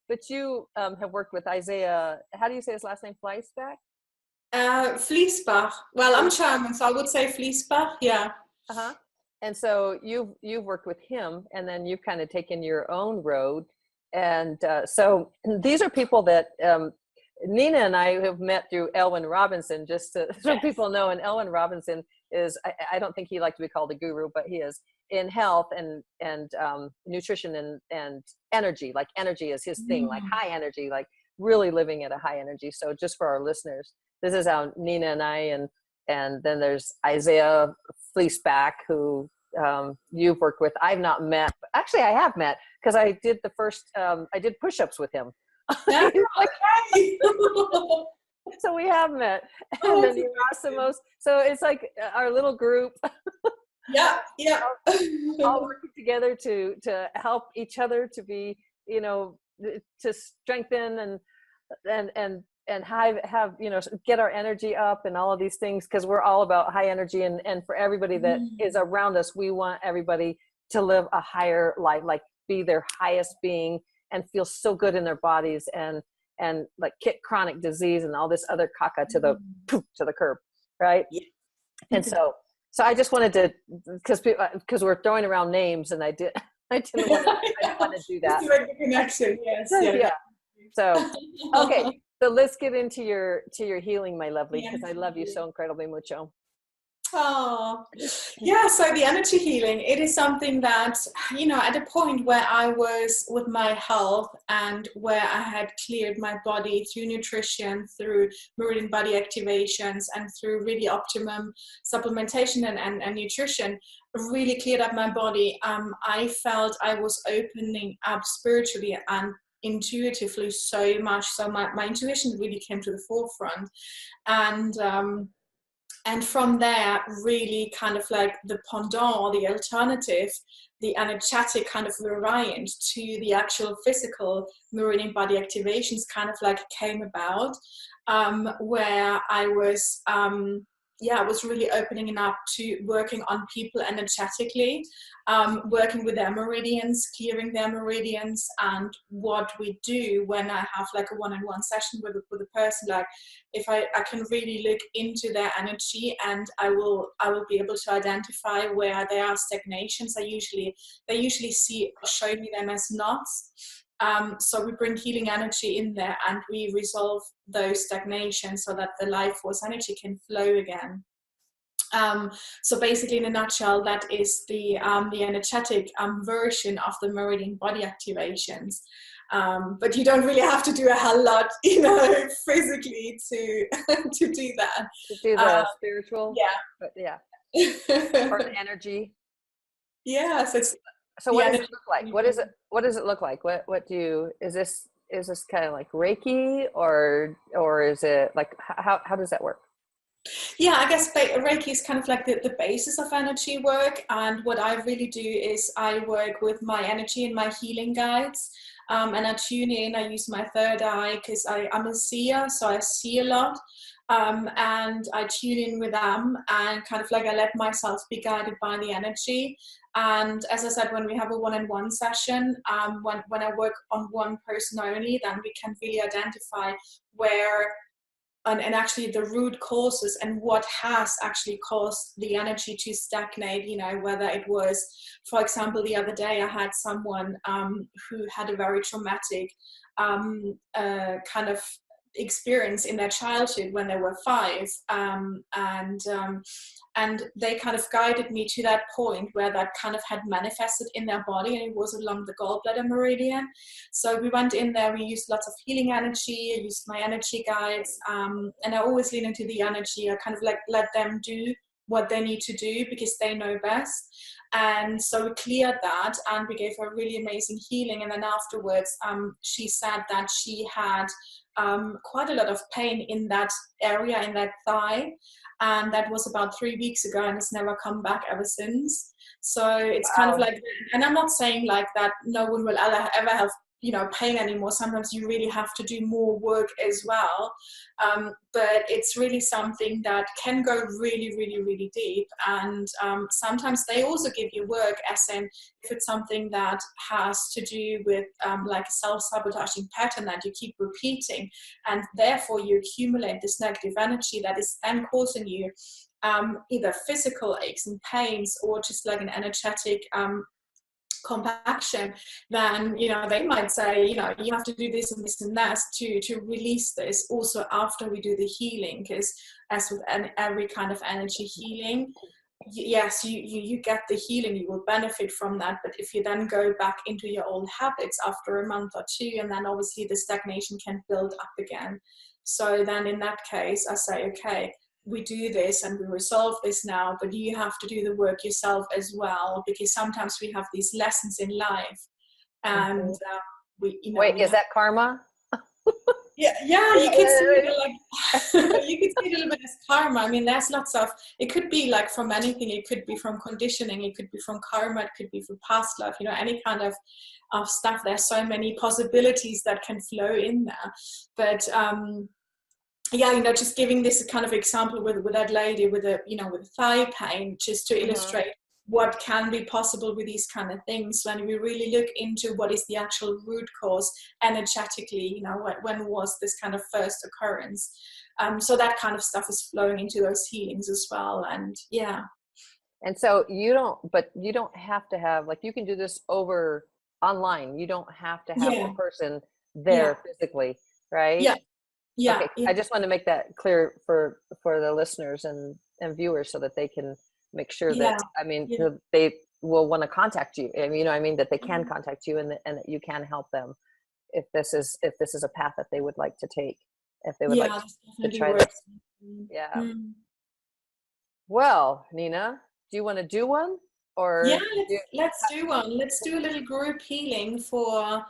but you have worked with Isaiah. How do you say his last name? Fleisbach? Fleisbach. Well, I'm German, so I would say Fleisbach. Yeah. And so you've worked with him, and then you've kind of taken your own road. And so these are people that Nina and I have met through Elwin Robinson, just so people know. And Elwin Robinson is, I don't think he likes to be called a guru, but he is in health and nutrition and energy. Like, energy is his thing, like high energy, like really living at a high energy. So just for our listeners, this is how Nina and I, and then there's Isaiah Fleisbach, who you've worked with. I've not met, but actually I have met, because I did the first, I did push-ups with him. So we have met. And then Gerasimos. So it's like our little group. Yeah. All working together to help each other to be, to strengthen and have get our energy up and all of these things, because we're all about high energy, and for everybody that is around us, we want everybody to live a higher life, like be their highest being and feel so good in their bodies, and and like kick chronic disease and all this other caca to the curb, right? Yeah. And so I just wanted to, because we're throwing around names, and I didn't want to do that. Just to make the connection, yes. Yeah. So, okay. So let's get into your healing, my lovely, because I love you so incredibly mucho. Oh, yeah. So the energy healing, it is something that, you know, at a point where I was with my health and where I had cleared my body through nutrition, through Meridian Body Activations, and through really optimum supplementation and nutrition, really cleared up my body. I felt I was opening up spiritually and intuitively so much. So my intuition really came to the forefront. And from there, really kind of like the pendant or the alternative, the energetic kind of variant to the actual physical Meridian Body Activations kind of like came about, where I was really opening up to working on people energetically, working with their meridians, clearing their meridians. And what we do when I have like a one-on-one session with a person, like if I can really look into their energy, and I will be able to identify where there are stagnations. They usually show me them as knots. So we bring healing energy in there, and we resolve those stagnations so that the life force energy can flow again. So basically, in a nutshell, that is the energetic version of the Meridian Body Activations. But you don't really have to do a hell lot, you know, physically to do that. To do the spiritual, yeah, but or the energy. Yes, it's. So what does it look like? What does it look like? Is this kind of like Reiki, or is it like, how does that work? Yeah, I guess Reiki is kind of like the basis of energy work. And what I really do is I work with my energy and my healing guides. And I tune in, I use my third eye because I'm a seer, so I see a lot. And I tune in with them, and kind of like I let myself be guided by the energy. And as I said, when we have a one-on-one session, when I work on one person only, then we can really identify where and actually the root causes and what has actually caused the energy to stagnate, you know, whether it was, for example, the other day I had someone who had a very traumatic kind of experience in their childhood when they were 5, and they kind of guided me to that point where that kind of had manifested in their body, and it was along the gallbladder meridian. So we went in there, we used lots of healing energy, I used my energy guides, and I always lean into the energy. I kind of like let them do what they need to do because they know best. And so we cleared that, and we gave her really amazing healing. And then afterwards, she said that she had quite a lot of pain in that area, in that thigh, and that was about 3 weeks ago, and it's never come back ever since. So it's kind of like, and I'm not saying like that no one will ever have, you know, pain anymore. Sometimes you really have to do more work as well, but it's really something that can go really, really, really deep. And sometimes they also give you work, as in if it's something that has to do with like a self-sabotaging pattern that you keep repeating, and therefore you accumulate this negative energy that is then causing you either physical aches and pains, or just like an energetic compaction, then, you know, they might say, you know, you have to do this and this and that to release this also after we do the healing. Because as with every kind of energy healing, yes, you get the healing, you will benefit from that. But if you then go back into your old habits after a month or 2, and then obviously the stagnation can build up again. So then in that case, I say, okay, we do this and we resolve this now, but you have to do the work yourself as well, because sometimes we have these lessons in life, and is that karma? Yeah, you could see it like you could see it a little bit as karma. I mean, there's lots of, it could be like from anything. It could be from conditioning, it could be from karma, it could be from past life, you know, any kind of stuff. There's so many possibilities that can flow in there. But yeah, you know, just giving this kind of example with that lady with a, you know, with thigh pain, just to illustrate what can be possible with these kind of things when we really look into what is the actual root cause energetically, you know, when was this kind of first occurrence. So that kind of stuff is flowing into those healings as well. And yeah. And so you don't have to have, like, you can do this over online. You don't have to have the person there physically, right? Yeah. Yeah. Okay. Yeah. I just want to make that clear for the listeners and viewers so that they can make sure that, I mean, they will want to contact you. I mean, you know, I mean, that they can contact you and that you can help them if this is a path that they would like to take, if they would like to try this. Yeah. Well, Nina, do you want to do one? Or let's do one. Let's do a little group healing for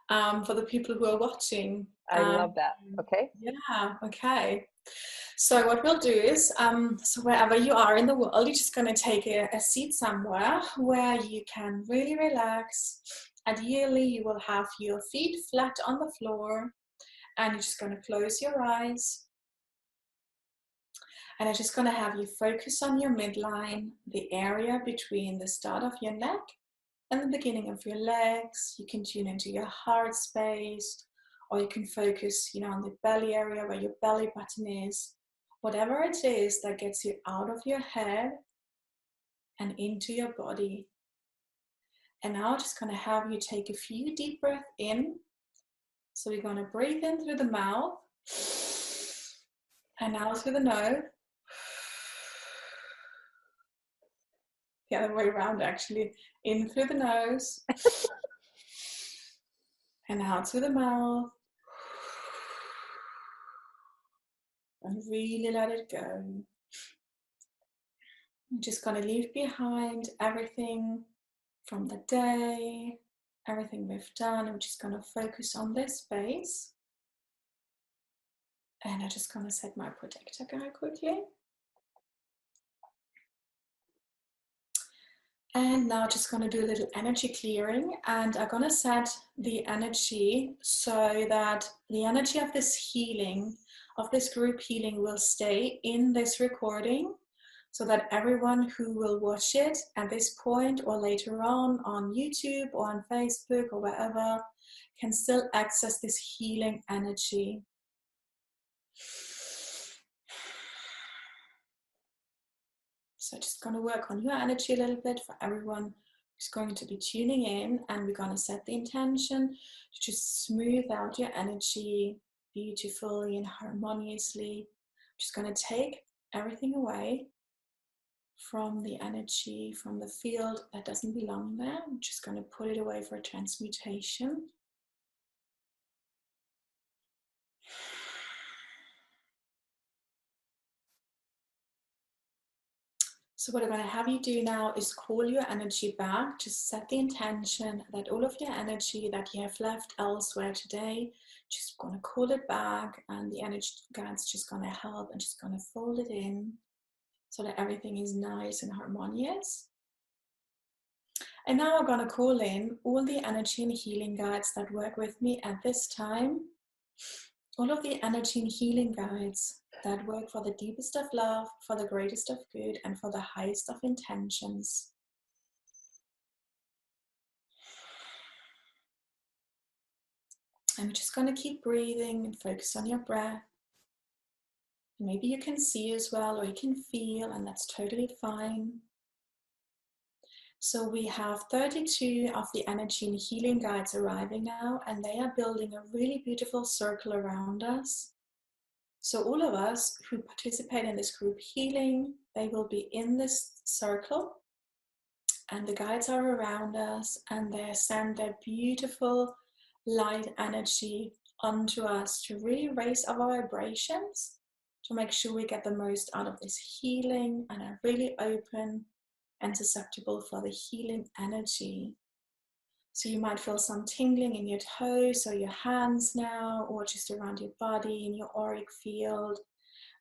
the people who are watching. I love that. Okay. Yeah. Okay. So what we'll do is, so wherever you are in the world, you're just going to take a seat somewhere where you can really relax. Ideally, you will have your feet flat on the floor, and you're just going to close your eyes. And I'm just going to have you focus on your midline, the area between the start of your neck and the beginning of your legs. You can tune into your heart space, or you can focus, you know, on the belly area where your belly button is. Whatever it is that gets you out of your head and into your body. And now I'm just going to have you take a few deep breaths in. So we're going to breathe in through the mouth and out through the nose. The other way around, actually. In through the nose and out through the mouth. And really let it go. I'm just going to leave behind everything from the day, everything we've done. I'm just going to focus on this space. And I'm just going to set my protector guy quickly. And now just going to do a little energy clearing, and I'm going to set the energy so that the energy of this healing, of this group healing, will stay in this recording, so that everyone who will watch it at this point or later on YouTube or on Facebook or wherever can still access this healing energy. So just going to work on your energy a little bit for everyone who's going to be tuning in, and we're going to set the intention to just smooth out your energy beautifully and harmoniously. Just going to take everything away from the energy, from the field that doesn't belong there. I'm just going to put it away for transmutation. So what I'm going to have you do now is call your energy back. Just set the intention that all of your energy that you have left elsewhere today, just going to call it back, and the energy guide's just going to help and just going to fold it in so that everything is nice and harmonious. And now I'm going to call in all the energy and healing guides that work with me at this time. All of the energy and healing guides that work for the deepest of love, for the greatest of good, and for the highest of intentions. I'm just going to keep breathing and focus on your breath. Maybe you can see as well, or you can feel, and that's totally fine. So we have 32 of the energy and healing guides arriving now, and they are building a really beautiful circle around us. So all of us who participate in this group healing, they will be in this circle, and the guides are around us, and they send their beautiful light energy onto us to really raise our vibrations, to make sure we get the most out of this healing and are really open and susceptible for the healing energy. So you might feel some tingling in your toes or your hands now, or just around your body in your auric field.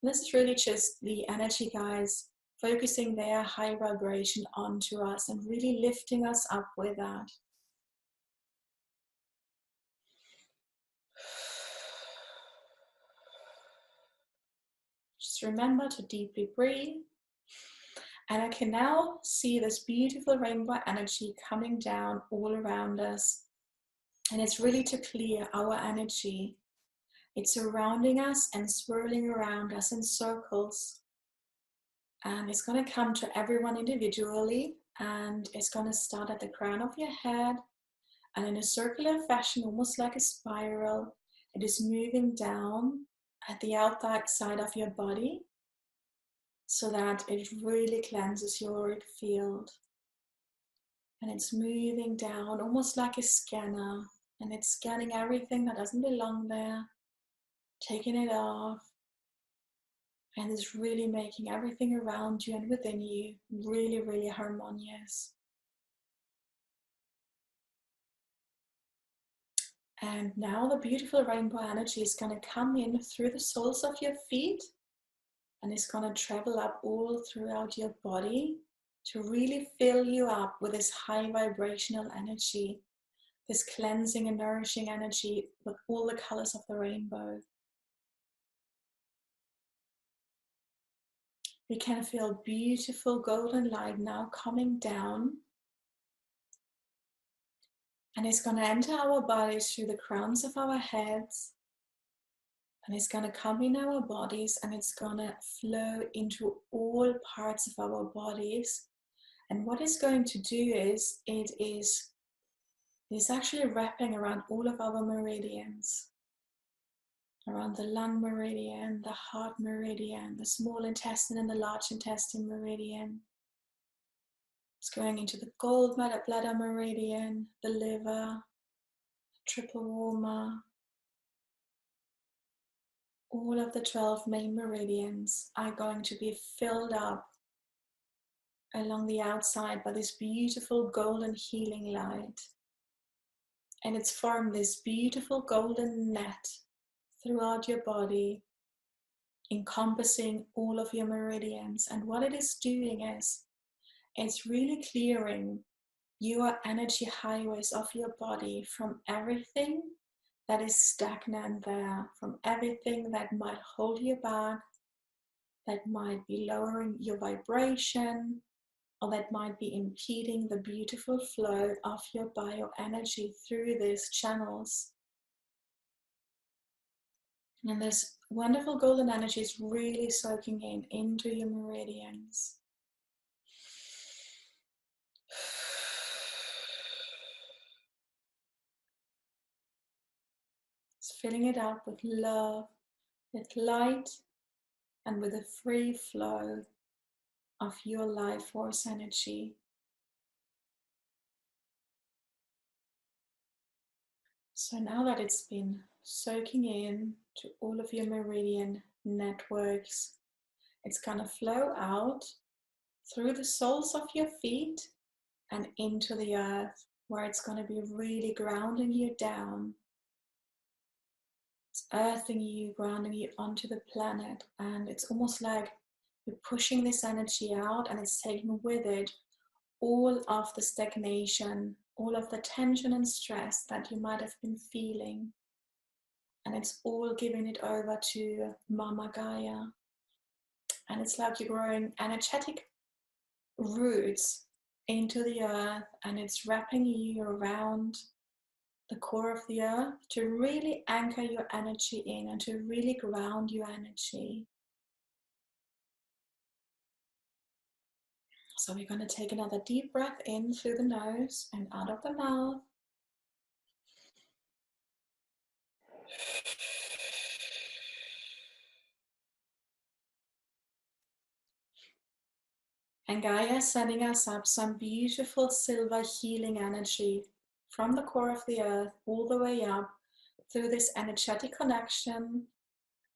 And this is really just the energy guides focusing their high vibration onto us and really lifting us up with that. Just remember to deeply breathe. And I can now see this beautiful rainbow energy coming down all around us. And it's really to clear our energy. It's surrounding us and swirling around us in circles. And it's going to come to everyone individually. And it's going to start at the crown of your head. And in a circular fashion, almost like a spiral, it is moving down at the outside of your body, so that it really cleanses your auric field. And it's moving down almost like a scanner, and it's scanning everything that doesn't belong there, taking it off, and it's really making everything around you and within you really, really harmonious. And now the beautiful rainbow energy is going to come in through the soles of your feet, and it's going to travel up all throughout your body to really fill you up with this high vibrational energy, this cleansing and nourishing energy with all the colors of the rainbow. We can feel beautiful golden light now coming down, and it's going to enter our bodies through the crowns of our heads. And it's going to come in our bodies, and it's going to flow into all parts of our bodies. And what it's going to do is, it's actually wrapping around all of our meridians. Around the lung meridian, the heart meridian, the small intestine and the large intestine meridian. It's going into the gallbladder meridian, the liver, triple warmer. All of the 12 main meridians are going to be filled up along the outside by this beautiful golden healing light. And it's formed this beautiful golden net throughout your body, encompassing all of your meridians. And what it is doing is, it's really clearing your energy highways of your body from everything that is stagnant there, from everything that might hold you back, that might be lowering your vibration, or that might be impeding the beautiful flow of your bioenergy through these channels. And this wonderful golden energy is really soaking into your meridians. It's filling it up with love, with light, and with a free flow of your life force energy. So now that it's been soaking in to all of your meridian networks, it's gonna flow out through the soles of your feet and into the earth, where it's gonna be really grounding you down. It's earthing you, grounding you onto the planet, and it's almost like you're pushing this energy out, and it's taking with it all of the stagnation, all of the tension and stress that you might have been feeling. And it's all giving it over to Mama Gaia. And it's like you're growing energetic roots into the earth, and it's wrapping you around the core of the earth to really anchor your energy in and to really ground your energy. So we're going to take another deep breath in through the nose and out of the mouth. And Gaia is sending us up some beautiful silver healing energy from the core of the earth all the way up through this energetic connection,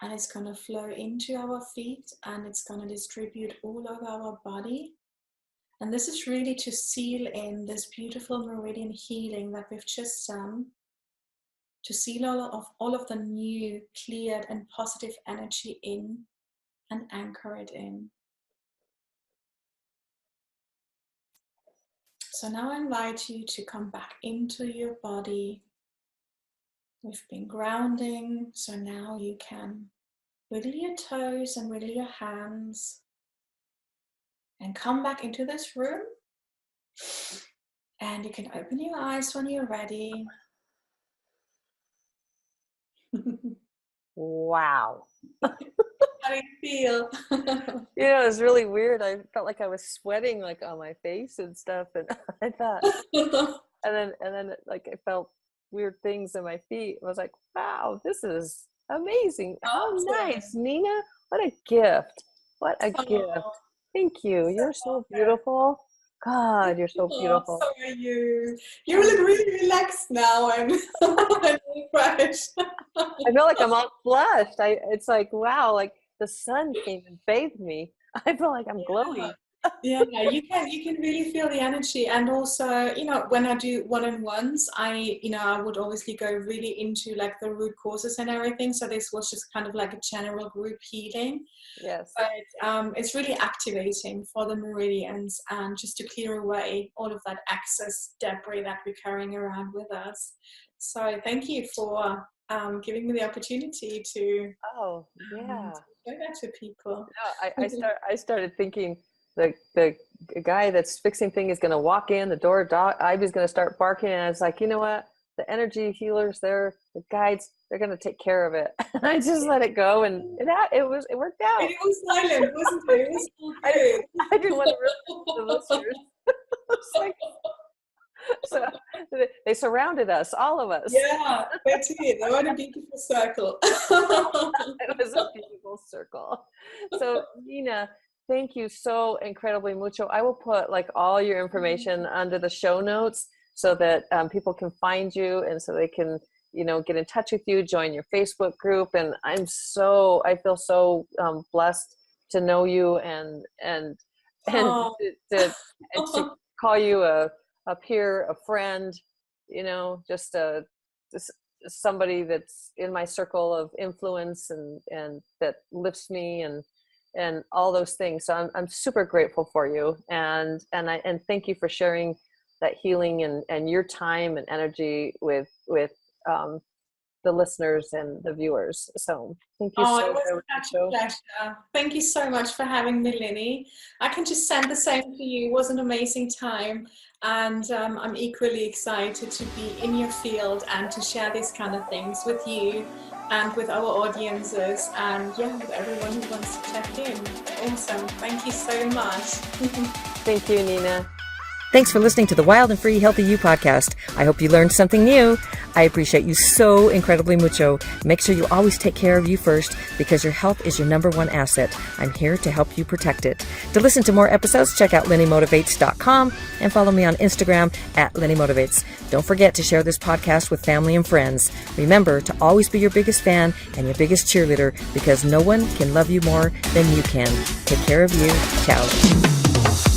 and it's going to flow into our feet, and it's going to distribute all over our body. And this is really to seal in this beautiful meridian healing that we've just done, to seal all of the new, cleared and positive energy in and anchor it in. So now I invite you to come back into your body. We've been grounding, so now you can wiggle your toes and wiggle your hands. And come back into this room. And you can open your eyes when you're ready. Wow. How do you feel? It was really weird. I felt like I was sweating like on my face and stuff, and I thought, and then like I felt weird things in my feet. I was like, wow, this is amazing. How nice, Nina. What a gift. What a gift. Thank you. You're so beautiful. God, you're so beautiful. So are you. You look really relaxed now and fresh. I feel like I'm all flushed. It's like, wow, like the sun came and bathed me. I feel like I'm glowing. Yeah, you can really feel the energy. And also, when I do one-on-ones, I would obviously go really into like the root causes and everything. So this was just kind of like a general group healing. Yes. But it's really activating for the meridians and just to clear away all of that excess debris that we're carrying around with us. So thank you for giving me the opportunity to show that to people. I started thinking the guy that's fixing things is going to walk in the door. Ivy's going to start barking, and I was like, you know what? The energy healers, the guides, they're going to take care of it. And I just let it go, and it worked out. And it was silent, wasn't it? It was so good. I didn't want to ruin the listeners. Like, so they surrounded us, all of us. Yeah, they did. They were a beautiful circle. It was a beautiful circle. So Nina, thank you so incredibly mucho. I will put like all your information under the show notes so that people can find you, and so they can, get in touch with you, join your Facebook group. And I feel so blessed to know you and to call you a peer, a friend, just somebody that's in my circle of influence and that lifts me and all those things. So I'm super grateful for you, and thank you for sharing that healing and your time and energy with the listeners and the viewers. So thank you so much. It was such a pleasure. Thank you so much for having me, Linny. I can just send the same to you. It was an amazing time, and I'm equally excited to be in your field and to share these kind of things with you and with our audiences, and with everyone who wants to check in. Awesome. Thank you so much. Thank you, Nina. Thanks for listening to the Wild and Free Healthy You podcast. I hope you learned something new. I appreciate you so incredibly mucho. Make sure you always take care of you first, because your health is your number one asset. I'm here to help you protect it. To listen to more episodes, check out LennyMotivates.com and follow me on Instagram @LennyMotivates. Don't forget to share this podcast with family and friends. Remember to always be your biggest fan and your biggest cheerleader, because no one can love you more than you can. Take care of you. Ciao.